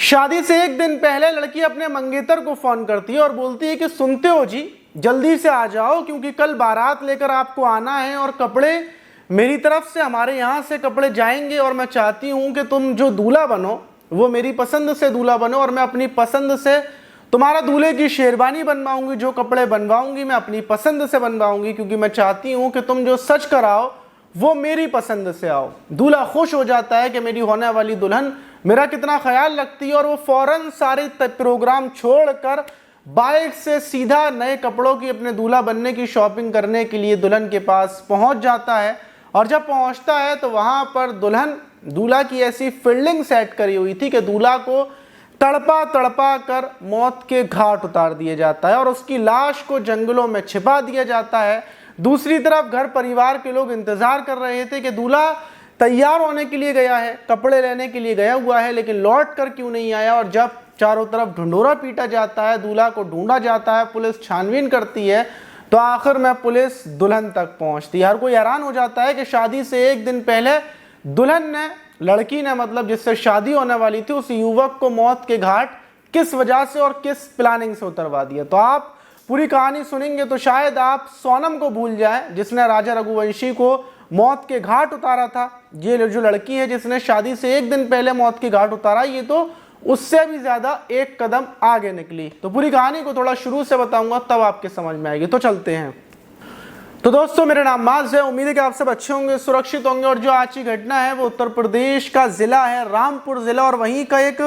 शादी से एक दिन पहले लड़की अपने मंगेतर को फोन करती है और बोलती है कि सुनते हो जी, जल्दी से आ जाओ क्योंकि कल बारात लेकर आपको आना है और कपड़े मेरी तरफ से, हमारे यहाँ से कपड़े जाएंगे और मैं चाहती हूँ कि तुम जो दूल्हा बनो वो मेरी पसंद से दूल्हा बनो और मैं अपनी पसंद से तुम्हारा दूल्हे की शेरवानी बनवाऊंगी, जो कपड़े बनवाऊंगी मैं अपनी पसंद से बनवाऊंगी क्योंकि मैं चाहती हूँ कि तुम जो सच कराओ वो मेरी पसंद से आओ। दूल्हा खुश हो जाता है कि मेरी होने वाली दुल्हन मेरा कितना ख्याल रखती है और वो फौरन सारे प्रोग्राम छोड़कर बाइक से सीधा नए कपड़ों की अपने दूल्हा बनने की शॉपिंग करने के लिए दुल्हन के पास पहुंच जाता है। और जब पहुंचता है तो वहां पर दुल्हन दूल्हा की ऐसी फील्डिंग सेट करी हुई थी कि दूल्हा को तड़पा तड़पा कर मौत के घाट उतार दिया जाता है और उसकी लाश को जंगलों में छिपा दिया जाता है। दूसरी तरफ घर परिवार के लोग इंतजार कर रहे थे कि दूल्हा तैयार होने के लिए गया है, कपड़े लेने के लिए गया हुआ है, लेकिन लौट कर क्यों नहीं आया। और जब चारों तरफ ढिंढोरा पीटा जाता है, दूल्हा को ढूंढा जाता है, पुलिस छानबीन करती है, तो आखिर में पुलिस दुल्हन तक पहुंचती है। हर कोई हैरान हो जाता है कि शादी से एक दिन पहले दुल्हन ने, लड़की ने मतलब जिससे शादी होने वाली थी, उस युवक को मौत के घाट किस वजह से और किस प्लानिंग से उतरवा दिया। तो आप पूरी कहानी सुनेंगे तो शायद आप सोनम को भूल जाएं जिसने राजा रघुवंशी को मौत के घाट उतारा था। ये जो लड़की है जिसने शादी से एक दिन पहले मौत के घाट उतारा, ये तो उससे भी ज्यादा एक कदम आगे निकली। तो पूरी कहानी को थोड़ा शुरू से बताऊंगा तब आपके समझ में आएगी। तो चलते हैं। तो दोस्तों, मेरा नाम माज है, उम्मीद है कि आप सब अच्छे होंगे, सुरक्षित होंगे। और जो आज की घटना है वो उत्तर प्रदेश का जिला है रामपुर जिला और वहीं का एक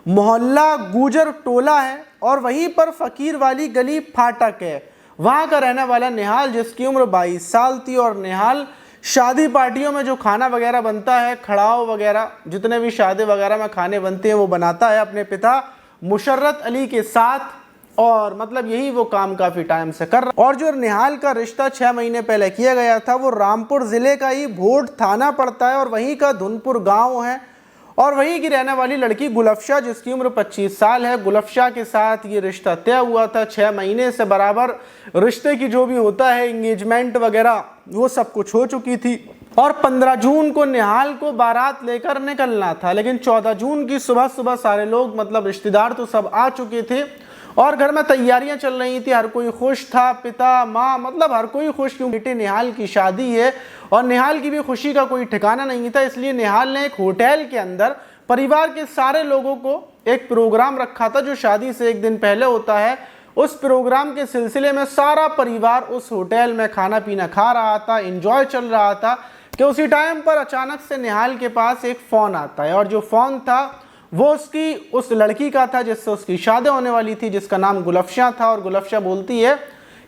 मोहल्ला गुजर टोला है और वहीं पर फकीर वाली गली फाटक है। वहां का रहने वाला निहाल, जिसकी उम्र 22 साल थी, और निहाल शादी पार्टियों में जो खाना वगैरह बनता है, खड़ाव वगैरह, जितने भी शादी वगैरह में खाने बनते हैं वो बनाता है अपने पिता मुशर्रत अली के साथ। और मतलब यही वो काम काफी टाइम से कर रहा। और जो निहाल का रिश्ता 6 महीने पहले किया गया था वो रामपुर जिले का ही भोट थाना पड़ता है और वहीं का धुनपुर गांव है। और वहीं की रहने वाली लड़की गुलफशा, जिसकी उम्र 25 साल है, गुलफशा के साथ ये रिश्ता तय हुआ था। 6 महीने से बराबर रिश्ते की जो भी होता है एंगेजमेंट वगैरह वो सब कुछ हो चुकी थी। और 15 जून को निहाल को बारात लेकर निकलना था, लेकिन 14 जून की सुबह सुबह सारे लोग मतलब रिश्तेदार तो सब आ चुके थे और घर में तैयारियां चल रही थी। हर कोई खुश था, पिता माँ मतलब हर कोई खुश, क्यों बेटे निहाल की शादी है और निहाल की भी खुशी का कोई ठिकाना नहीं था। इसलिए निहाल ने एक होटल के अंदर परिवार के सारे लोगों को एक प्रोग्राम रखा था जो शादी से एक दिन पहले होता है। उस प्रोग्राम के सिलसिले में सारा परिवार उस होटल में खाना पीना खा रहा था, एंजॉय चल रहा था कि उसी टाइम पर अचानक से निहाल के पास एक फ़ोन आता है और जो फ़ोन था वो उसकी उस लड़की का था जिससे उसकी शादी होने वाली थी, जिसका नाम गुलफशा था। और गुलफशा बोलती है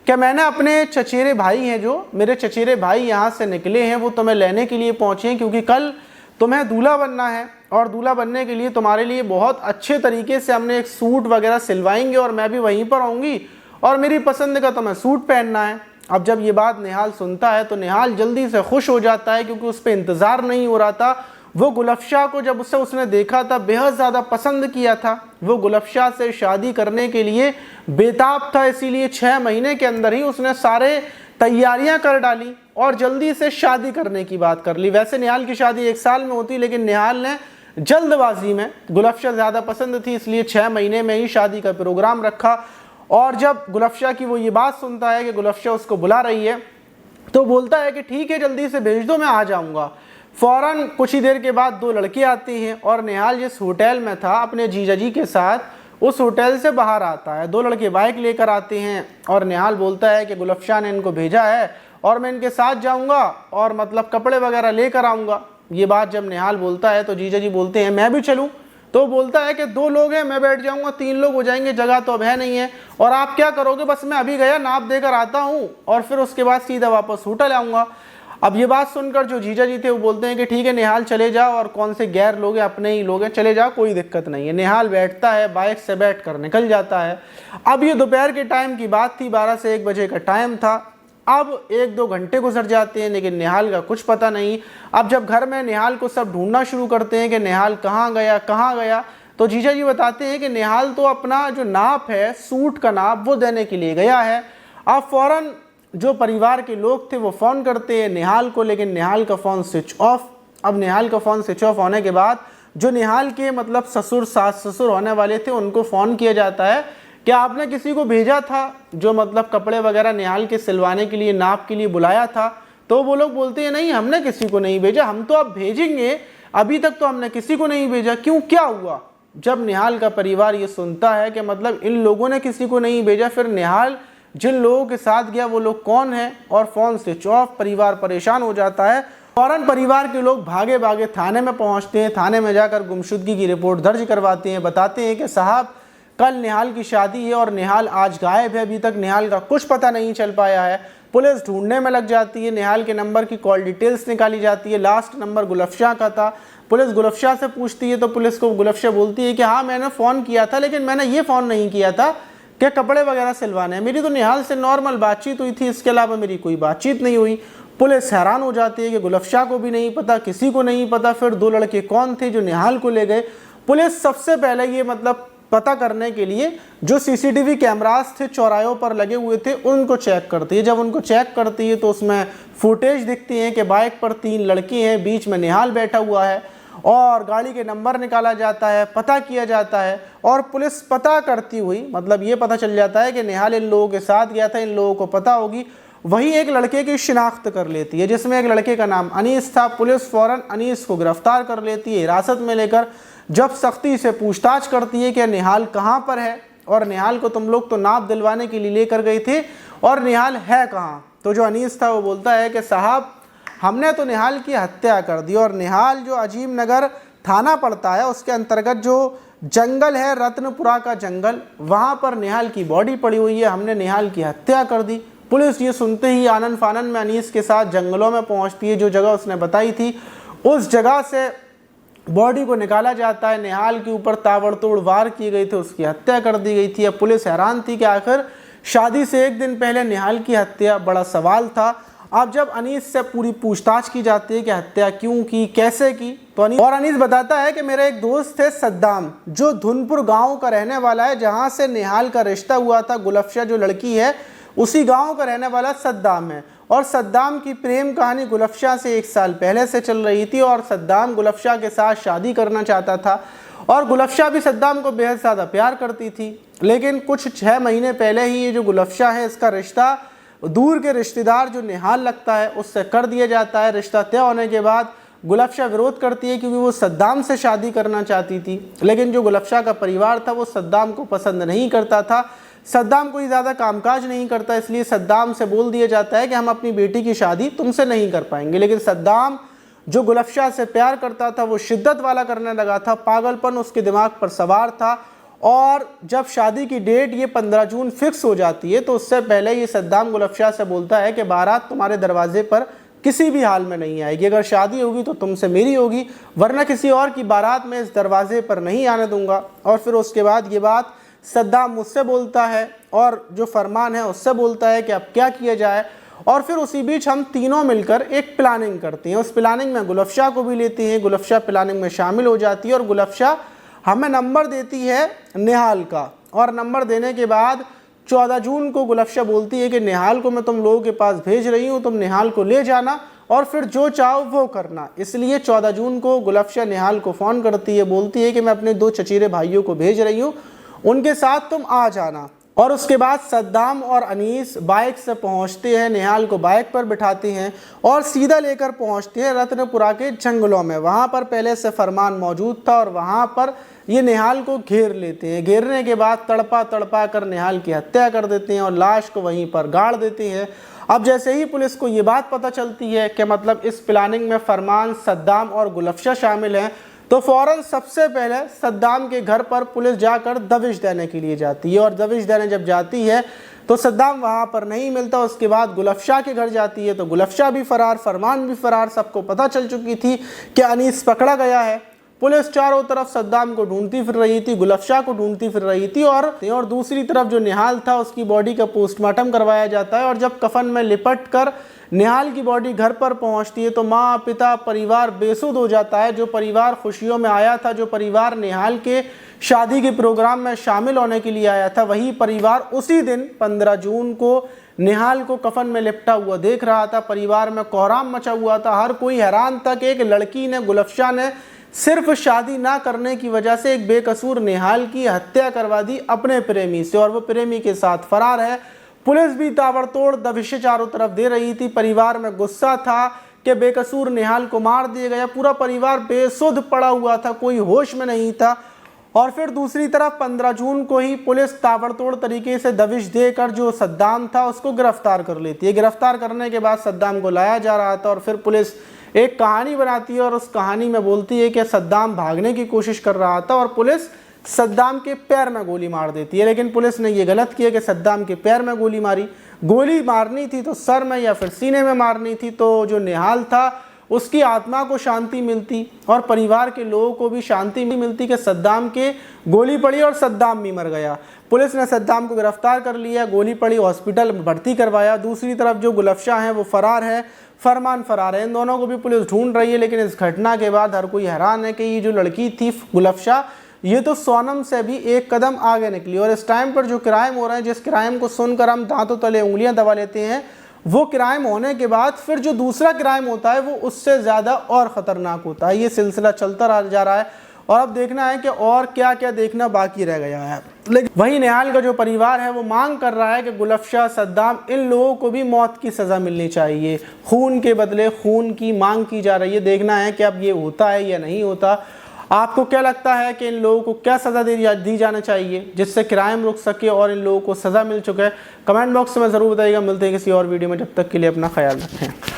कि मैंने अपने चचेरे भाई हैं, जो मेरे चचेरे भाई यहाँ से निकले हैं, वो तुम्हें लेने के लिए पहुँचे हैं क्योंकि कल तुम्हें दूल्हा बनना है और दूल्हा बनने के लिए तुम्हारे लिए बहुत अच्छे तरीके से हमने एक सूट वगैरह सिलवाएंगे और मैं भी वहीं पर आऊँगी और मेरी पसंद का तुम्हें सूट पहनना है। अब जब ये बात निहाल सुनता है तो निहाल जल्दी से खुश हो जाता है क्योंकि उस पर इंतज़ार नहीं हो रहा था। वो गुलफशा को जब उसने देखा था बेहद ज़्यादा पसंद किया था, वो गुलफशा से शादी करने के लिए बेताब था। इसीलिए 6 महीने के अंदर ही उसने सारे तैयारियां कर डाली और जल्दी से शादी करने की बात कर ली। वैसे निहाल की शादी 1 साल में होती, लेकिन निहाल ने जल्दबाजी में, गुलफशा ज़्यादा पसंद थी इसलिए 6 महीने में ही शादी का प्रोग्राम रखा। और जब गुलफशा की वो ये बात सुनता है कि गुलफशा उसको बुला रही है तो बोलता है कि ठीक है, जल्दी से भेज दो, मैं आ जाऊँगा। फ़ौरन कुछ ही देर के बाद 2 लड़के आती हैं और निहाल जिस होटल में था अपने जीजाजी के साथ उस होटल से बाहर आता है। 2 लड़के बाइक लेकर आते हैं और निहाल बोलता है कि गुलफशा ने इनको भेजा है और मैं इनके साथ जाऊंगा और मतलब कपड़े वगैरह लेकर आऊँगा। ये बात जब निहाल बोलता है तो जीजाजी बोलते हैं मैं भी चलूँ। तो बोलता है कि 2 लोग हैं, मैं बैठ जाऊँगा, 3 लोग हो जाएंगे, जगह तो अब है नहीं है। और आप क्या करोगे? बस मैं अभी गया नाप देकर आता हूँ और फिर उसके बाद सीधा वापस होटल आऊँगा। अब ये बात सुनकर जो जीजा जी थे वो बोलते हैं कि ठीक है निहाल चले जाओ, और कौन से गैर लोग हैं, अपने ही लोग हैं, चले जाओ, कोई दिक्कत नहीं है। निहाल बैठता है, बाइक से बैठ कर निकल जाता है। अब ये दोपहर के टाइम की बात थी, 12 से 1 बजे का टाइम था। अब 1-2 घंटे गुजर जाते हैं लेकिन निहाल का कुछ पता नहीं। अब जब घर में निहाल को सब ढूंढना शुरू करते हैं कि निहाल कहाँ गया, तो जीजा जी बताते हैं कि निहाल तो अपना जो नाप है, सूट का नाप, वो देने के लिए गया है। अब फ़ौरन जो परिवार के लोग थे वो फ़ोन करते हैं निहाल को, लेकिन निहाल का फ़ोन स्विच ऑफ। अब निहाल का फ़ोन स्विच ऑफ होने के बाद जो निहाल के मतलब ससुर सास ससुर होने वाले थे उनको फ़ोन किया जाता है कि आपने किसी को भेजा था जो मतलब कपड़े वगैरह निहाल के सिलवाने के लिए, नाप के लिए बुलाया था। तो वो लोग बोलते हैं नहीं, हमने किसी को नहीं भेजा, हम तो अब भेजेंगे, अभी तक तो हमने किसी को नहीं भेजा। क्यों, क्या हुआ? जब निहाल का परिवार ये सुनता है कि मतलब इन लोगों ने किसी को नहीं भेजा, फिर निहाल जिन लोगों के साथ गया वो लोग कौन है, और फ़ोन स्विच ऑफ, परिवार परेशान हो जाता है। फौरन परिवार के लोग भागे भागे थाने में पहुंचते हैं। थाने में जाकर गुमशुदगी की रिपोर्ट दर्ज करवाते हैं। बताते हैं कि साहब कल निहाल की शादी है और निहाल आज गायब है, अभी तक निहाल का कुछ पता नहीं चल पाया है। पुलिस ढूंढने में लग जाती है। निहाल के नंबर की कॉल डिटेल्स निकाली जाती है। लास्ट नंबर गुलफशाह का था। पुलिस गुलफशाह से पूछती है तो पुलिस को गुलफशाह बोलती है कि हाँ मैंने फ़ोन किया था, लेकिन मैंने ये फ़ोन नहीं किया था कि कपड़े वगैरह सिलवाने हैं, मेरी तो निहाल से नॉर्मल बातचीत हुई थी, इसके अलावा मेरी कोई बातचीत नहीं हुई। पुलिस हैरान हो जाती है कि गुलफशाह को भी नहीं पता, किसी को नहीं पता, फिर दो लड़के कौन थे जो निहाल को ले गए। पुलिस सबसे पहले ये मतलब पता करने के लिए जो सीसीटीवी कैमरास थे चौराहों पर लगे हुए थे उनको चेक करती है। जब उनको चेक करती है तो उसमें फुटेज दिखती है कि बाइक पर 3 लड़के हैं, बीच में निहाल बैठा हुआ है, और गाड़ी के नंबर निकाला जाता है, पता किया जाता है, और पुलिस पता करती हुई मतलब ये पता चल जाता है कि निहाल इन लोगों के साथ गया था, इन लोगों को पता होगी। वही एक लड़के की शिनाख्त कर लेती है जिसमें एक लड़के का नाम अनीस था। पुलिस फौरन अनीस को गिरफ्तार कर लेती है हिरासत में लेकर। जब सख्ती से पूछताछ करती है कि निहाल कहाँ पर है, और निहाल को तुम लोग तो नाप दिलवाने के लिए लेकर गए थे, और निहाल है कहाँ, तो जो अनीस था वो बोलता है कि साहब हमने तो निहाल की हत्या कर दी, और निहाल जो अजीम नगर थाना पड़ता है उसके अंतर्गत जो जंगल है रत्नपुरा का जंगल, वहाँ पर निहाल की बॉडी पड़ी हुई है, हमने निहाल की हत्या कर दी। पुलिस ये सुनते ही आनन फानन में अनीस के साथ जंगलों में पहुँचती है। जो जगह उसने बताई थी उस जगह से बॉडी को निकाला जाता है। निहाल के ऊपर ताबड़तोड़ वार किए गए थे, उसकी हत्या कर दी गई थी। अब पुलिस हैरान थी कि आखिर शादी से एक दिन पहले निहाल की हत्या, बड़ा सवाल था। अब जब अनीस से पूरी पूछताछ की जाती है कि हत्या क्यों की, कैसे की, तो अनीस बताता है कि मेरा एक दोस्त है सद्दाम, जो धुनपुर गांव का रहने वाला है, जहां से निहाल का रिश्ता हुआ था। गुलफशाह जो लड़की है उसी गांव का रहने वाला सद्दाम है, और सद्दाम की प्रेम कहानी गुलफशाह से 1 साल पहले से चल रही थी, और सद्दाम गुलफशाह के साथ शादी करना चाहता था, और गुलफशाह भी सद्दाम को बेहद ज़्यादा प्यार करती थी। लेकिन कुछ 6 महीने पहले ही ये जो गुलफशाह है इसका रिश्ता दूर के रिश्तेदार जो निहाल लगता है उससे कर दिया जाता है। रिश्ता तय होने के बाद गुलफशाह विरोध करती है क्योंकि वो सद्दाम से शादी करना चाहती थी, लेकिन जो गुलफशाह का परिवार था वो सद्दाम को पसंद नहीं करता था। सद्दाम कोई ज़्यादा कामकाज नहीं करता, इसलिए सद्दाम से बोल दिया जाता है कि हम अपनी बेटी की शादी तुमसे नहीं कर पाएंगे। लेकिन सद्दाम जो गुलफशाह से प्यार करता था वो शिद्दत वाला करने लगा था, पागलपन उसके दिमाग पर सवार था। और जब शादी की डेट ये 15 जून फिक्स हो जाती है तो उससे पहले ये सद्दाम गुलफशाह से बोलता है कि बारात तुम्हारे दरवाजे पर किसी भी हाल में नहीं आएगी, अगर शादी होगी तो तुमसे मेरी होगी, वरना किसी और की बारात में इस दरवाजे पर नहीं आने दूंगा। और फिर उसके बाद ये बात सद्दाम मुझसे बोलता है और जो फरमान है उससे बोलता है कि अब क्या किया जाए। और फिर उसी बीच हम तीनों मिलकर एक प्लानिंग करते हैं। उस प्लानिंग में गुलफशाह को भी लेते हैं, गुलफशाह प्लानिंग में शामिल हो जाती है, और गुलफशाह हमें नंबर देती है निहाल का। और नंबर देने के बाद 14 जून को गुलफशाह बोलती है कि निहाल को मैं तुम लोगों के पास भेज रही हूँ, तुम निहाल को ले जाना और फिर जो चाहो वो करना। इसलिए 14 जून को गुलफशाह निहाल को फ़ोन करती है, बोलती है कि मैं अपने 2 चचेरे भाइयों को भेज रही हूँ, उनके साथ तुम आ जाना। और उसके बाद सद्दाम और अनीस बाइक से पहुंचते हैं, निहाल को बाइक पर बिठाते हैं और सीधा लेकर पहुंचते हैं रत्नपुरा के जंगलों में। वहां पर पहले से फरमान मौजूद था और वहां पर ये निहाल को घेर लेते हैं। घेरने के बाद तड़पा तड़पा कर निहाल की हत्या कर देते हैं और लाश को वहीं पर गाड़ देते हैं। अब जैसे ही पुलिस को ये बात पता चलती है कि मतलब इस प्लानिंग में फरमान, सद्दाम और गुलफशाह शामिल हैं, तो फौरन सबसे पहले सद्दाम के घर पर पुलिस जाकर दबिश देने के लिए जाती है। और दबिश देने जब जाती है तो सद्दाम वहाँ पर नहीं मिलता। उसके बाद गुलफशाह के घर जाती है तो गुलफशाह भी फरार, फरमान भी फरार। सबको पता चल चुकी थी कि अनीस पकड़ा गया है। पुलिस चारों तरफ सद्दाम को ढूंढती फिर रही थी, गुलफशाह को ढूंढती फिर रही थी, और दूसरी तरफ जो निहाल था उसकी बॉडी का पोस्टमार्टम करवाया जाता है। और जब कफन में लिपट कर निहाल की बॉडी घर पर पहुंचती है तो माँ, पिता, परिवार बेसुध हो जाता है। जो परिवार खुशियों में आया था, जो परिवार निहाल के शादी के प्रोग्राम में शामिल होने के लिए आया था, वही परिवार उसी दिन 15 जून को निहाल को कफन में लिपटा हुआ देख रहा था। परिवार में कोहराम मचा हुआ था, हर कोई हैरान था कि एक लड़की ने, गुलफशाह ने सिर्फ शादी ना करने की वजह से एक बेकसूर निहाल की हत्या करवा दी अपने प्रेमी से और वो प्रेमी के साथ फरार है। पुलिस भी ताबड़तोड़ दबिशें चारों तरफ दे रही थी। परिवार में गुस्सा था कि बेकसूर निहाल को मार दिया गया। पूरा परिवार बेसुध पड़ा हुआ था, कोई होश में नहीं था। और फिर दूसरी तरफ 15 जून को ही पुलिस ताबड़तोड़ तरीके से दबिश देकर जो सद्दाम था उसको गिरफ्तार कर लेती है। गिरफ्तार करने के बाद सद्दाम को लाया जा रहा था और फिर पुलिस एक कहानी बनाती है और उस कहानी में बोलती है कि सद्दाम भागने की कोशिश कर रहा था और पुलिस सद्दाम के पैर में गोली मार देती है। लेकिन पुलिस ने ये गलत किया कि सद्दाम के पैर में गोली मारी। गोली मारनी थी तो सर में या फिर सीने में मारनी थी, तो जो निहाल था उसकी आत्मा को शांति मिलती और परिवार के लोगों को भी शांति मिलती कि सद्दाम के गोली पड़ी और सद्दाम भी मर गया। पुलिस ने सद्दाम को गिरफ्तार कर लिया, गोली पड़ी, हॉस्पिटल में भर्ती करवाया। दूसरी तरफ जो गुलफशा हैं वो फरार है, फरमान फरार है। इन दोनों को भी पुलिस ढूंढ रही है। लेकिन इस घटना के बाद हर कोई हैरान है कि ये जो लड़की थी गुलफशा, ये तो सोनम से भी एक कदम आगे निकली। और इस टाइम पर जो क्राइम हो रहा है, जिस क्राइम को सुनकर हम दांतों तले उंगलियां दबा लेते हैं, वो क्राइम होने के बाद फिर जो दूसरा क्राइम होता है वो उससे ज़्यादा और ख़तरनाक होता है। ये सिलसिला चलता जा रहा है और अब देखना है कि और क्या क्या देखना बाकी रह गया है। लेकिन वही निहाल का जो परिवार है वो मांग कर रहा है कि गुलफशा, सद्दाम, इन लोगों को भी मौत की सज़ा मिलनी चाहिए। खून के बदले खून की मांग की जा रही है। देखना है कि अब ये होता है या नहीं होता। आपको क्या लगता है कि इन लोगों को क्या सज़ा दी जाना चाहिए जिससे क्राइम रुक सके और इन लोगों को सज़ा मिल चुके? कमेंट बॉक्स में ज़रूर बताइएगा। मिलते हैं किसी और वीडियो में, जब तक के लिए अपना ख्याल रखें।